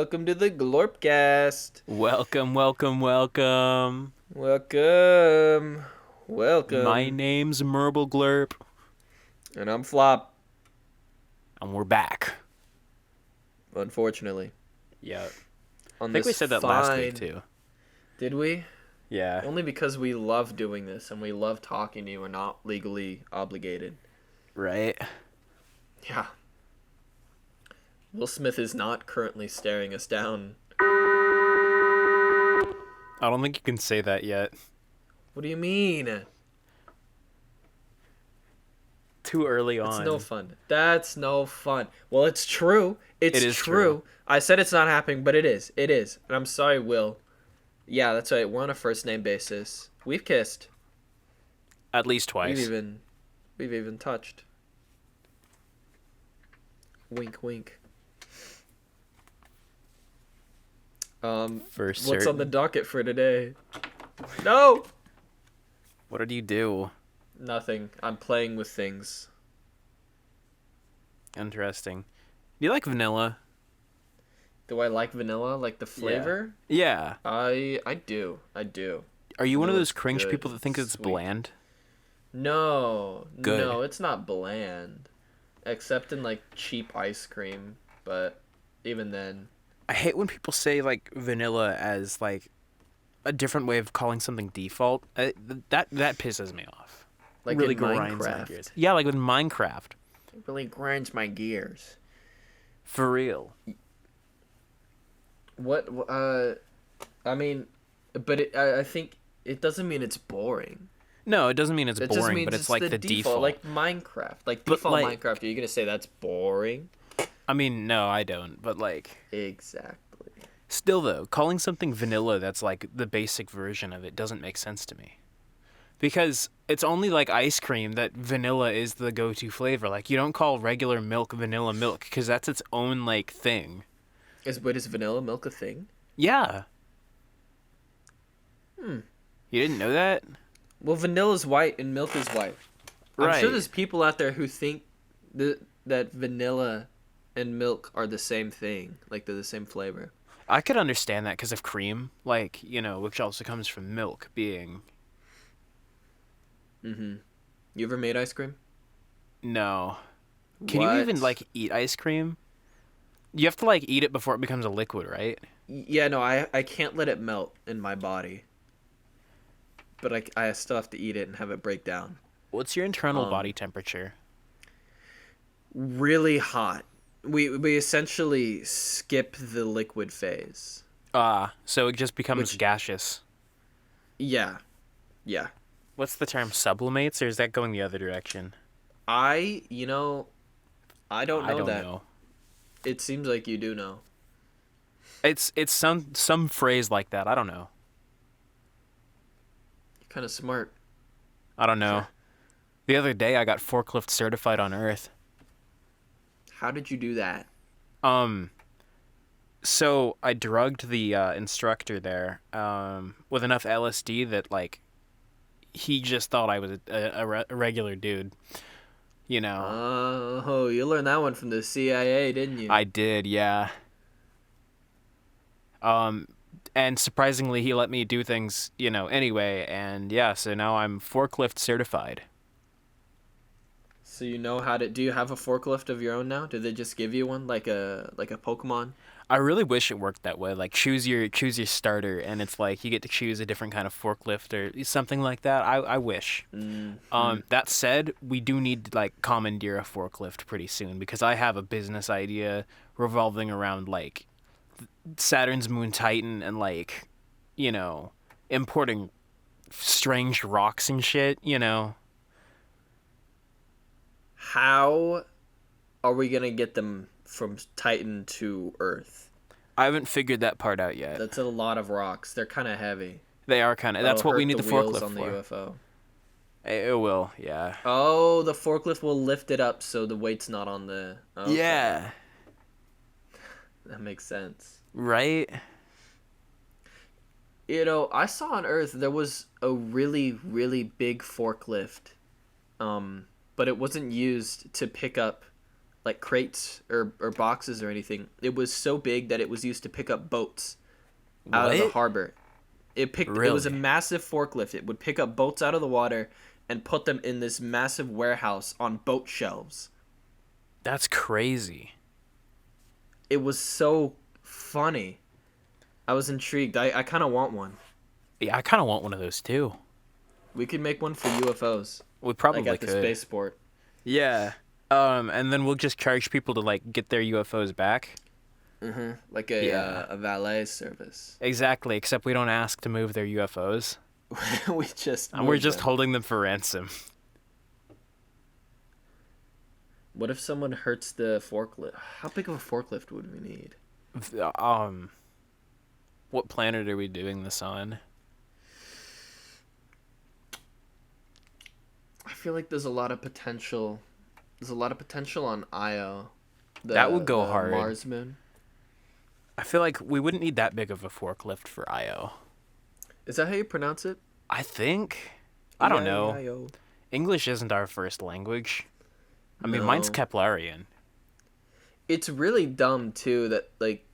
welcome to the Glorpcast. Welcome. Welcome. My name's Merble Glurp, And I'm Flop, and we're back. unfortunately. Yeah. On I think we this said that last week, too. Did we? Yeah. Only because we love doing this and we love talking to you. We're not legally obligated. Right? Yeah. Will Smith is not currently staring us down. I don't think you can say that yet. What do you mean? Too early on. It's no fun. That's no fun. Well, it's true. It is true. I said it's not happening, but it is. It is. And I'm sorry, Will. Yeah, that's right. We're on a first name basis. We've kissed. At least twice. We've even touched. Wink, wink. What's on the docket for today? No! What did you do? Nothing. I'm playing with things. Interesting. Do you like vanilla? Do I like vanilla? Like the flavor? Yeah. I do. Are you one of those Vanilla's cringe good. people that think it's Sweet. bland? No. Good. No, it's not bland. Except in like cheap ice cream, but even then. I hate when people say, like, vanilla as, like, a different way of calling something default. That pisses me off. Like really in grinds my Minecraft. gears. Yeah, like with Minecraft. It really grinds my gears. For real. What? I mean, but I think it doesn't mean it's boring. No, it doesn't mean it's It just boring, means but it's like the default. like Minecraft, like But, default like- Minecraft. Are you gonna say that's boring? I mean, no, I don't. But, like, Exactly. still, though, calling something vanilla that's, like, the basic version of it doesn't make sense to me. Because it's only like ice cream that vanilla is the go-to flavor. Like, you don't call regular milk vanilla milk because that's its own, like, thing. Is vanilla milk a thing? Yeah. You didn't know that? Well, vanilla's white and milk is white. I'm Right. sure there's people out there who think that vanilla and milk are the same thing, like they're the same flavor. I could understand that because of cream, like, which also comes from milk being... You ever made ice cream? No. Can you even, like, eat ice cream? You have to, like, eat it before it becomes a liquid, right? Yeah, no, I can't let it melt in my body. But I still have to eat it and have it break down. What's your internal body temperature? Really hot. We essentially skip the liquid phase. So it just becomes gaseous. Yeah. What's the term, sublimates, or is that going the other direction? I don't know I don't that. know. It seems like you do know. It's some phrase like that. I don't know. You're kind of smart. I don't know. The other day I got forklift certified on Earth. How did you do that? So I drugged the instructor there with enough LSD that, like, he just thought I was a regular dude. Oh, you learned that one from the CIA, didn't you? I did, yeah. And surprisingly, he let me do things, anyway. And yeah, so now I'm forklift certified. So you know how to... Do you have a forklift of your own now? Did they just give you one, like a Pokemon? I really wish it worked that way. Like, choose your starter, and it's like you get to choose a different kind of forklift or something like that. I wish. That said, we do need to, like, commandeer a forklift pretty soon because I have a business idea revolving around, like, Saturn's moon Titan and, like, importing strange rocks and shit. How are we gonna get them from Titan to Earth? I haven't figured that part out yet. That's a lot of rocks. They're kind of heavy. They are kind of. That's what we need the wheels forklift on the for. UFO. It will, yeah. Oh, the forklift will lift it up so the weight's not on the... Okay. Yeah. That makes sense. Right? I saw on Earth there was a really, really big forklift, but it wasn't used to pick up like crates or boxes or anything. It was so big that it was used to pick up boats out of the What? harbor. It was a Really? massive forklift. It would pick up boats out of the water and put them in this massive warehouse on boat shelves. That's crazy. It was so funny. I was intrigued. I kind of want one. Yeah, I kind of want one of those too. We could make one for UFOs, We like probably at the could. spaceport. Yeah. And then we'll just charge people to like get their UFOs back. Like Yeah. a valet service. Exactly, except we don't ask to move their UFOs. We just And we're move just them. holding them for ransom. What if someone hurts the forklift? How big of a forklift would we need? What planet are we doing this on? I feel like there's a lot of potential. There's a lot of potential on Io. That would go the hard. Mars moon. I feel like we wouldn't need that big of a forklift for Io. Is that how you pronounce it? I think. I don't know. EIO. English isn't our first language. I mean, mine's No. Keplerian. It's really dumb too that like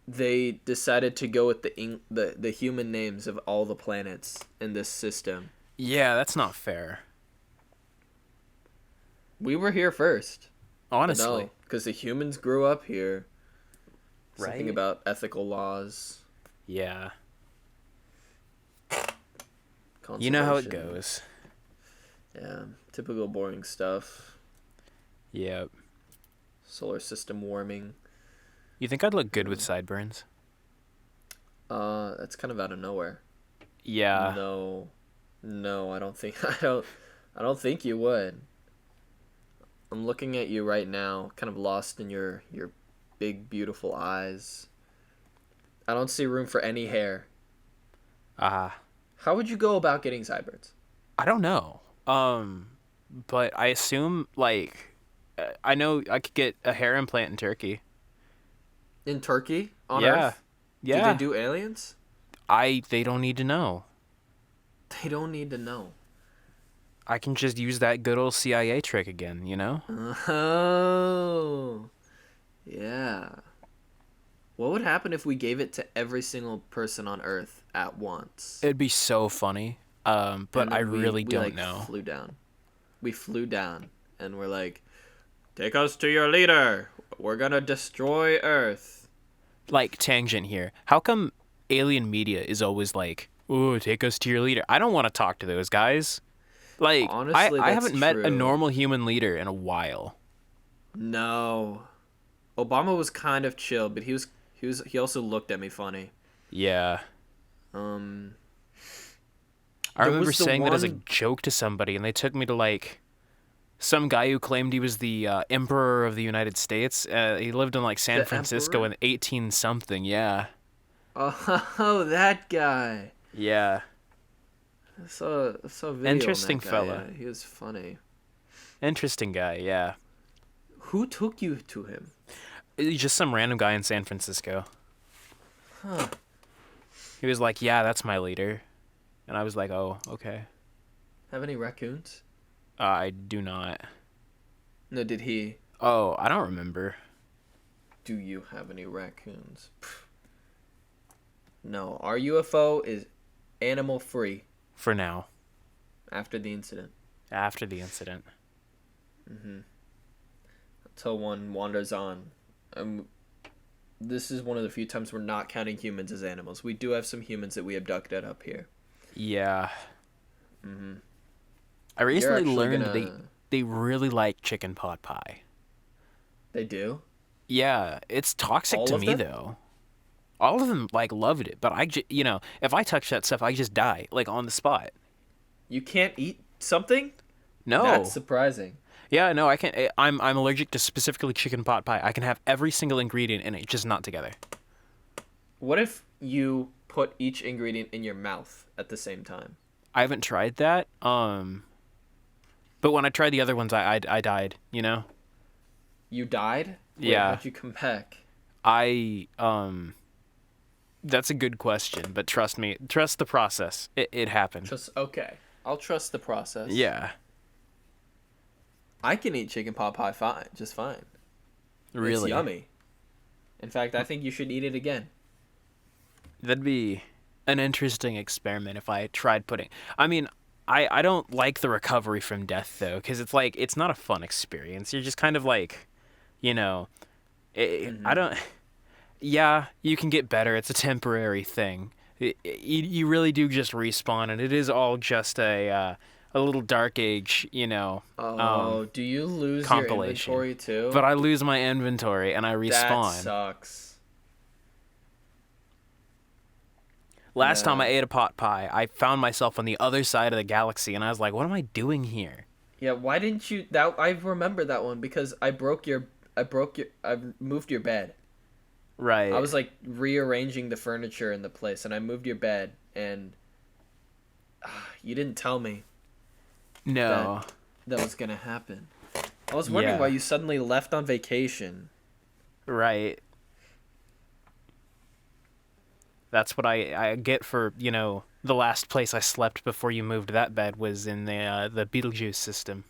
they decided to go with the human names of all the planets in this system. Yeah, that's not fair. We were here first. Honestly. No, because the humans grew up here. Something Right? about ethical laws. Yeah. You know how it Conservation. goes. Yeah, typical boring stuff. Yep. Solar system warming. You think I'd look good with sideburns? That's kind of out of nowhere. Yeah. No, I don't think I don't think you would. I'm looking at you right now, kind of lost in your big beautiful eyes. I don't see room for any hair. How would you go about getting sideburns? I don't know. But I assume like I know I could get a hair implant in Turkey. In Turkey? On Yeah. Earth? Yeah. Do they do aliens? They don't need to know. They don't need to know. I can just use that good old CIA trick again, you know? Oh. Yeah. What would happen if we gave it to every single person on Earth at once? It'd be so funny. But And then I really don't like, know. Flew down. We flew down, and we're like, "Take us to your leader. We're gonna destroy Earth." Like tangent here. How come alien media is always like, "Ooh, take us to your leader"? I don't want to talk to those guys. Like, Honestly, I that's haven't met a true. normal human leader in a while. No. Obama was kind of chill, but he also looked at me funny. Yeah. Um. I There remember was the saying that as a one- joke to somebody, and they took me to like some guy who claimed he was the emperor of the United States. He lived in like San The Francisco emperor? in 18 something. Yeah. Oh, that guy. Yeah. I saw a video Interesting on that guy. fella. Yeah, he was funny. Interesting guy. Yeah. Who took you to him? He's just some random guy in San Francisco. Huh. He was like, "Yeah, that's my leader," and I was like, "Oh, okay." Have any raccoons? I do not. No, did he? Oh, I don't remember. Do you have any raccoons? Pff. No, our UFO is animal free For now, after the incident. after the incident. Until one wanders on. This is one of the few times we're not counting humans as animals. We do have some humans that we abducted up here. Yeah. I You're recently actually learned gonna... they really like chicken pot pie. They do? Yeah, it's toxic All to of me them? though. All of them like loved it, but if I touch that stuff, I just die like on the spot. You can't eat something? No. That's surprising. Yeah, no, I can't. I'm allergic to specifically chicken pot pie. I can have every single ingredient in it, just not together. What if you put each ingredient in your mouth at the same time? I haven't tried that. But when I tried the other ones, I died. You know. You died? Wait, Yeah. how'd you come back? That's a good question, but trust me, trust the process. It happened. Okay. I'll trust the process. Yeah. I can eat chicken pot pie fine, just fine. It's Really? yummy. In fact, I think you should eat it again. That'd be an interesting experiment if I tried putting. I mean, I don't like the recovery from death though, because it's like it's not a fun experience. You're just kind of like, you know, I don't. Yeah, you can get better. It's a temporary thing. You really do just respawn, and it is all just a little Dark Age, Oh, do you lose your compilation. inventory too? But I lose my inventory and I That respawn. sucks. Last time Yeah. I ate a pot pie, I found myself on the other side of the galaxy, and I was like, "What am I doing here?" Yeah, why didn't you that I remember that one because I moved your bed. Right. I was like rearranging the furniture in the place and I moved your bed and you didn't tell me No. that was going to happen. I was wondering why you suddenly left on vacation. Right. That's what I get for, the last place I slept before you moved that bed was in the Beetlejuice system.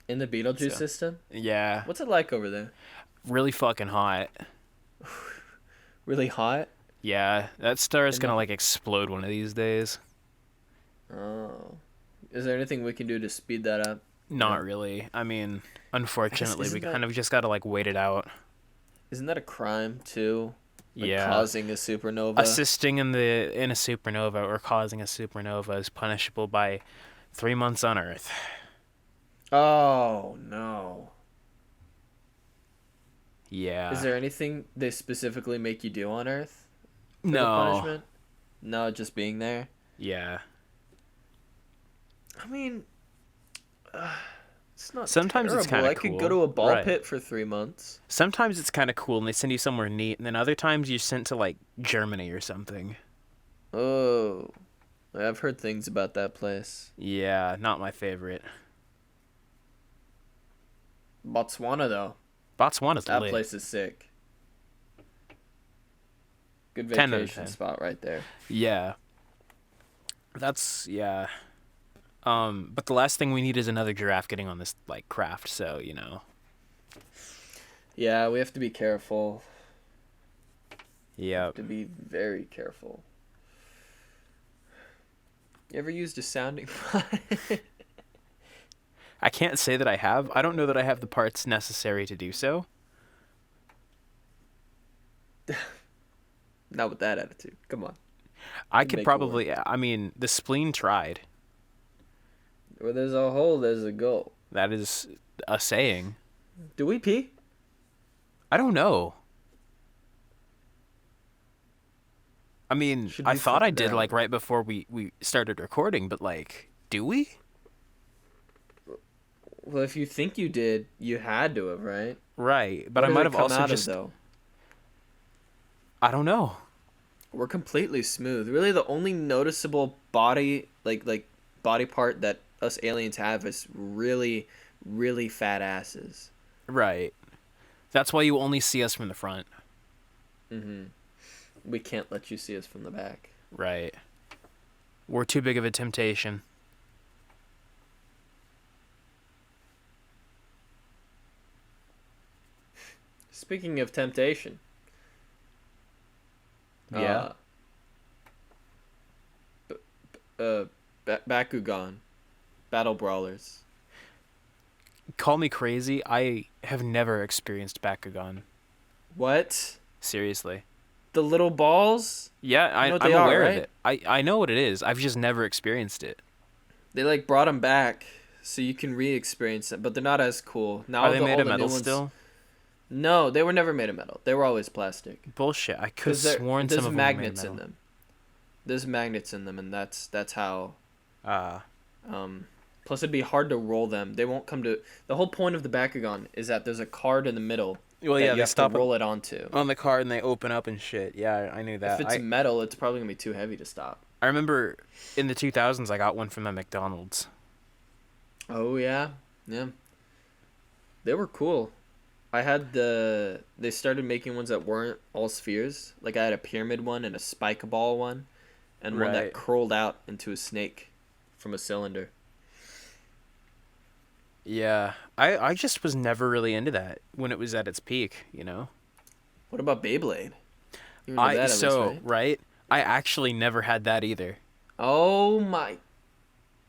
In the Beetlejuice system? Yeah. What's it like over there? Really fucking hot. Really hot? Yeah, that star is gonna explode one of these days. Oh. Is there anything we can do to speed that up? Not really. I mean, unfortunately, we kind of just gotta wait it out. Isn't that a crime too? Yeah. Causing a supernova? Assisting in a supernova or causing a supernova is punishable by 3 months on Earth. Oh, no. Yeah. Is there anything they specifically make you do on Earth? For No. The punishment? No, just being there? Yeah. I mean, it's not Sometimes terrible. it's kind of I cool. could go to a ball Right. pit for 3 months. Sometimes it's kind of cool and they send you somewhere neat, and then other times you're sent to Germany or something. Oh, I've heard things about that place. Yeah, not my favorite. Botswana, though. Botswana's That lit. place is sick. Good 10 out of vacation 10. spot right there. Yeah. Yeah. But the last thing we need is another giraffe getting on this craft, so Yeah, we have to be careful. Yeah. To be very careful. You ever used a sounding board? I can't say that I have. I don't know that I have the parts necessary to do so. Not with that attitude. Come on. I Make could it probably. I mean, the spleen tried. Where there's a hole, there's a goal. That is a saying. Do we pee? I don't know. I mean, Should I we thought I find did out? right before we started recording, but do we? Well, if you think you did, you had to have, right? Right, but What I did might it have come also out of, just. though? I don't know. We're completely smooth. Really, the only noticeable body, body part that us aliens have is really, really fat asses. Right. That's why you only see us from the front. Mm-hmm. We can't let you see us from the back. Right. We're too big of a temptation. Speaking of temptation. Yeah. Bakugan. Battle Brawlers. Call me crazy. I have never experienced Bakugan. What? Seriously. The little balls? Yeah, You know what I'm they are, aware right? of it. I know what it is. I've just never experienced it. They brought them back so you can re-experience it, but they're not as cool. Now Are they made all of the new metal ones- still? No, they were never made of metal. They were always plastic. Bullshit. I could have 'Cause there- sworn there's some of them were made of magnets in metal. them. There's magnets in them, and that's how. Plus, it'd be hard to roll them. They won't come to. The whole point of the Bakugan is that there's a card in the middle. Well, that yeah, you they have stop to roll it onto. on the card and they open up and shit. Yeah, I knew that. If it's metal, it's probably gonna be too heavy to stop. I remember in the 2000s I got one from a McDonald's. Oh yeah, yeah. They were cool. I had They started making ones that weren't all spheres. I had a pyramid one and a spike ball one, and one that Right. curled out into a snake from a cylinder. Yeah, I just was never really into that when it was at its peak, you know? What about Beyblade? You're into that at least, right? Right? I actually never had that either. Oh my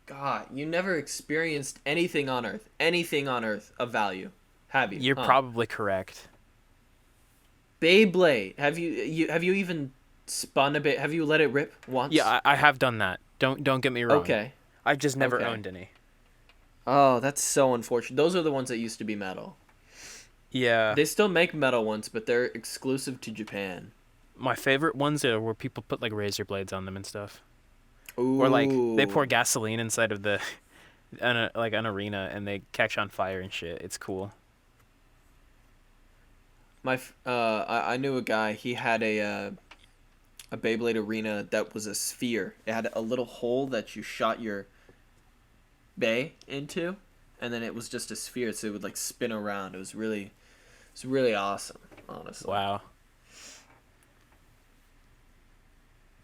God, you never experienced anything on Earth of value, have you? You're Huh? probably correct. Beyblade. Have you even spun a bit? Have you let it rip once? Yeah, I have done that. Don't get me wrong. Okay. I've just never Okay. owned any. Oh, that's so unfortunate. Those are the ones that used to be metal. Yeah. They still make metal ones, but they're exclusive to Japan. My favorite ones are where people put like razor blades on them and stuff. Or like they pour Ooh. gasoline inside of the like an arena and they catch on fire and shit. It's cool. I knew a guy. He had a Beyblade arena that was a sphere. It had a little hole that you shot your bay into, and then it was just a sphere, so it would like spin around. It was really awesome, honestly. Wow.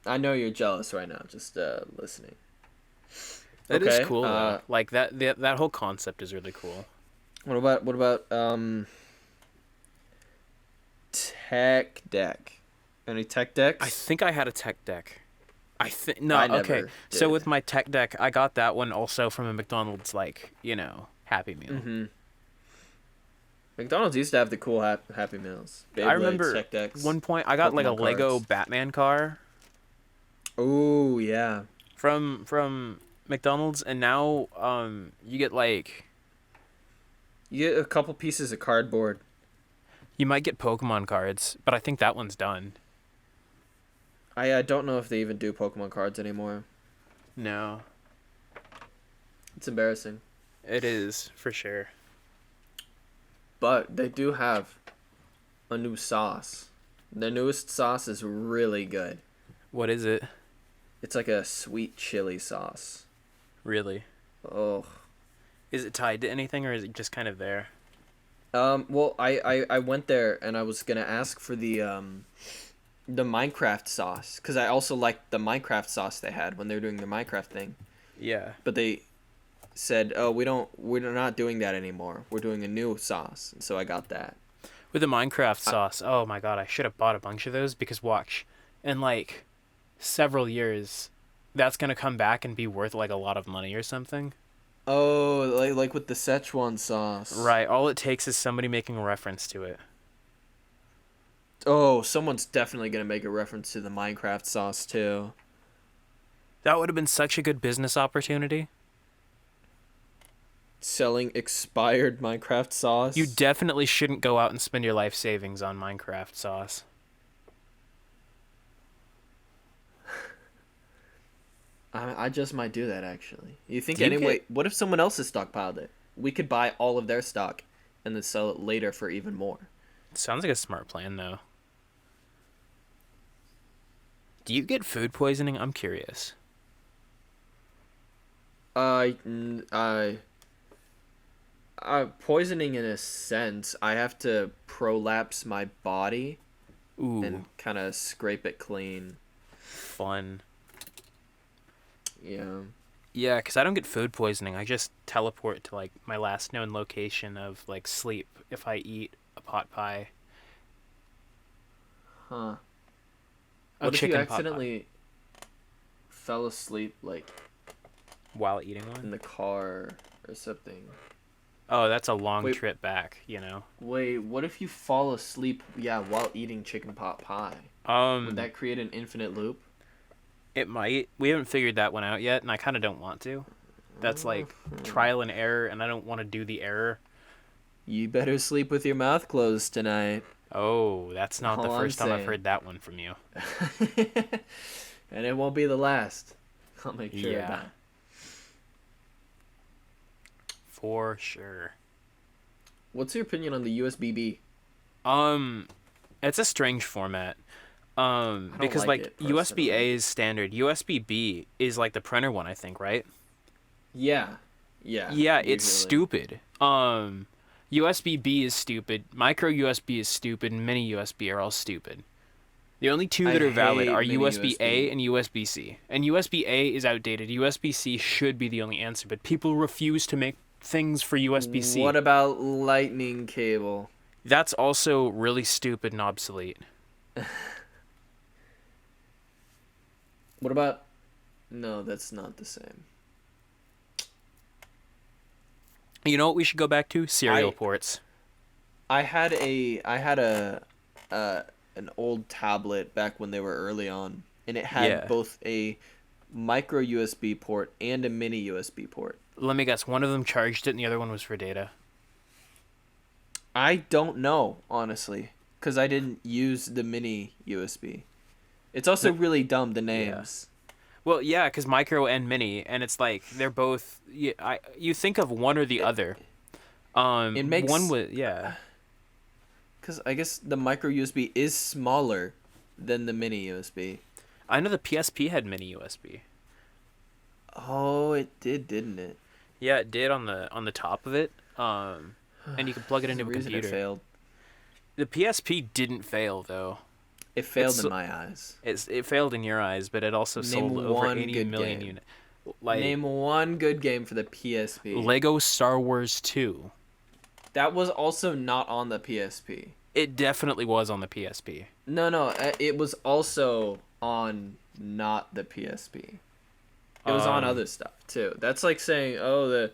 I know you're jealous right now, just listening. It is Okay. cool though. Like that whole concept is really cool. What about tech deck? Any tech I decks? think I had a tech deck. I think no, I okay. never So did. with my tech deck, I got that one also from a McDonald's like, Happy Meal. Mm-hmm. McDonald's used to have the cool Happy Meals. I Beyblades, remember tech decks, one point I got like a Pokemon Lego cards. Batman car Oh yeah. from McDonald's, and now you get like You get a couple pieces of cardboard. you might get Pokemon cards, but I think that one's done. I don't know if they even do Pokemon cards anymore. No, It's embarrassing. it is for sure. But they do have a new sauce. The newest sauce is really good. What is it? It's like a sweet chili sauce. Really? Oh. Is it tied to anything or is it just kind of there? Well, I went there and I was gonna ask for the Minecraft sauce, because I also liked the Minecraft sauce they had when they were doing their Minecraft thing. Yeah. But they said, "Oh, we're not doing that anymore. We're doing a new sauce." And so I got that. With the Minecraft I, sauce, oh my god, I should have bought a bunch of those because watch, in like several years, that's gonna come back and be worth like a lot of money or something. oh, like with the Szechuan sauce. Right. All it takes is somebody making a reference to it. Oh, someone's definitely gonna make a reference to the Minecraft sauce too. That would have been such a good business opportunity. Selling expired Minecraft You sauce. definitely shouldn't go out and spend your life savings on Minecraft sauce. I just might do that actually. You think Do you anyway? get? What if someone else has stockpiled it? We could buy all of their stock and then sell it later for even more. Sounds like a smart plan though. Do you get food poisoning? I'm curious. I poisoning in a sense. I have to prolapse my body Ooh, and kind of scrape it clean. fun. Yeah. Yeah, because I don't get food poisoning. I just teleport to like my last known location of like sleep if I eat a pot pie. Huh. A What if you chicken pot pie accidentally fell asleep like while eating in one. the car or something? Oh, that's a long Wait, trip back. wait, what if you fall asleep, yeah, while eating chicken pot pie? Would that create an infinite loop? It might. We haven't figured that one out yet, and I kind of don't want to. That's like trial and error, and I don't want to do the error. You better sleep with your mouth closed tonight. Oh, that's not the All I'm first time I've saying. heard that one from you. And it won't be the last. I'll make sure of Yeah, that. for sure. What's your opinion on the USB-B? Um, it's a strange format. I don't Because like like it USB personally. A is standard. USB B is like the printer one, I think, right? Yeah. Yeah, Yeah, it's usually. stupid. USB B is stupid. Micro USB is stupid. And mini USB are all stupid. The only two I that are valid hate are mini USB A USB. and USB C. And USB A is outdated. USB C should be the only answer, but people refuse to make things for USB-C. What about lightning cable? That's also really stupid and obsolete. What about... No, that's not the same. You know what we should go back to? Serial ports. I had a an old tablet back when they were early on, and it had both a micro USB port and a mini USB port. Let me guess, one of them charged it and the other one was for data. I don't know, honestly, because I didn't use the mini USB. It's also really dumb, the names. Yeah. Well, yeah, because micro and mini, and it's like they're both. You think of one or the other. It makes one with because I guess the micro USB is smaller than the mini USB. I know the PSP had mini USB. Oh, it did, didn't it? Yeah, it did on the top of it. And you can plug it into a computer. It failed. The PSP didn't fail though. It failed in my eyes. It failed in your eyes, but it also sold over 80 million units. Name one good game for the PSP. Lego Star Wars 2. That was also not on the PSP. It definitely was on the PSP. No, it was also on not the PSP. It was on other stuff too. That's like saying, oh,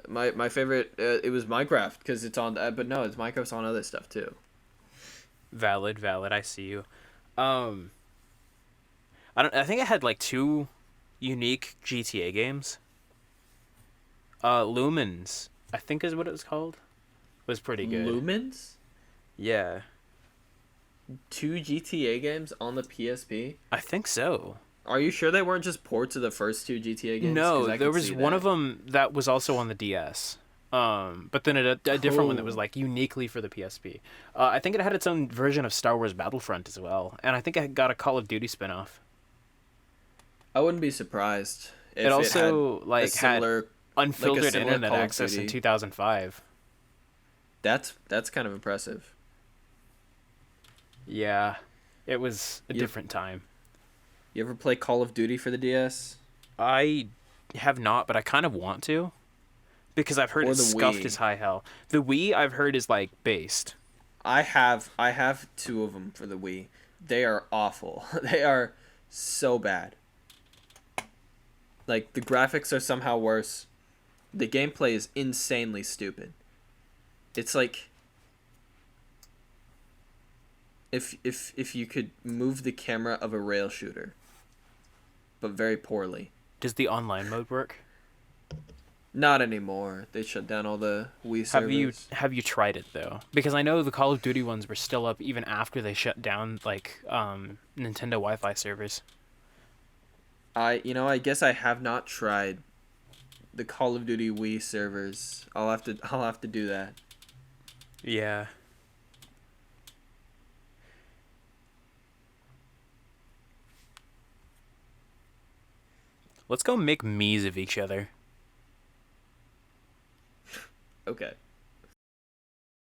my favorite it was Minecraft because it's on, but no, it's Minecraft's on other stuff too. Valid. I see you. I think I had like 2 unique GTA games. Lumens, I think is what it was called. Was pretty good. Lumens? Yeah. 2 GTA games on the PSP? I think so. Are you sure they weren't just ports of the first 2 GTA games? No, there was one of them that was also on the DS. But then a different one that was like uniquely for the PSP. I think it had its own version of Star Wars Battlefront as well, and I think it got a Call of Duty spinoff. I wouldn't be surprised if it also had unfiltered internet access in 2005. That's kind of impressive. Yeah, it was a different time. You ever play Call of Duty for the DS? I have not, but I kind of want to. Because I've heard it's scuffed as high hell. The Wii, I've heard, is like based. I have 2 of them for the Wii. They are awful. They are so bad. Like, the graphics are somehow worse. The gameplay is insanely stupid. It's like if you could move the camera of a rail shooter, but very poorly. Does the online mode work? Not anymore. They shut down all the Wii servers. Have you tried it though? Because I know the Call of Duty ones were still up even after they shut down like Nintendo Wi-Fi servers. I guess I have not tried the Call of Duty Wii servers. I'll have to do that. Yeah. Let's go make memes of each other. Okay.